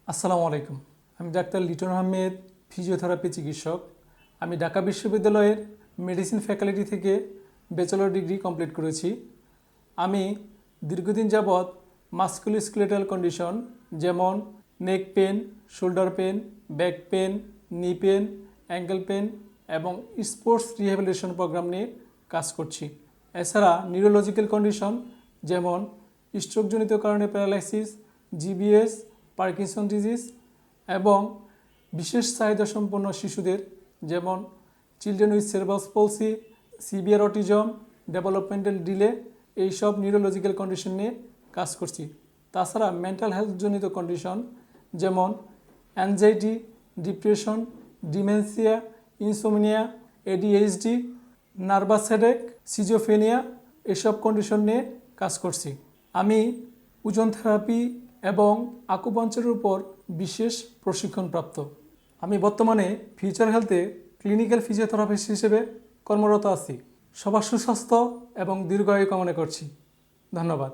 আসসালামু আলাইকুম। আমি ডাক্তার লিটন আহমেদ, ফিজিওথেরাপি চিকিৎসক। আমি ঢাকা বিশ্ববিদ্যালয়ের মেডিসিন ফ্যাকাল্টি থেকে ব্যাচেলর ডিগ্রি কমপ্লিট করেছি। আমি দীর্ঘদিন যাবৎ মাস্কুলোস্কেলেটাল কন্ডিশন যেমন neck pain, shoulder pain, back pain, knee pain, ankle pain এবং স্পোর্টস রিহ্যাবিলিটেশন প্রোগ্রাম নিয়ে কাজ করছি। এছাড়া নিউরোলজিক্যাল কন্ডিশন যেমন স্ট্রোকজনিত কারণে প্যারালাইসিস, জিবিএস, পার্কিনসন ডিজিজ এবং বিশেষ চাহিদা সম্পন্ন শিশুদের যেমন children with cerebral পলসি, severe autism, developmental delay এইসব নিউরোলজিক্যাল কন্ডিশন নিয়ে কাজ করছি। তাছাড়া মেন্টাল হেলথজনিত কন্ডিশন যেমন anxiety, depression, dementia, insomnia, ADHD, nervous headache, schizophrenia এসব কন্ডিশন নিয়ে কাজ করছি। আমি ওজন থেরাপি এবং আকুপাঞ্চারের উপর বিশেষ প্রশিক্ষণপ্রাপ্ত। আমি বর্তমানে ফিউচার হেলথে ক্লিনিক্যাল ফিজিওথেরাপিস্ট হিসেবে কর্মরত আছি। সবার সুস্বাস্থ্য এবং দীর্ঘায়ু কামনা করছি। ধন্যবাদ।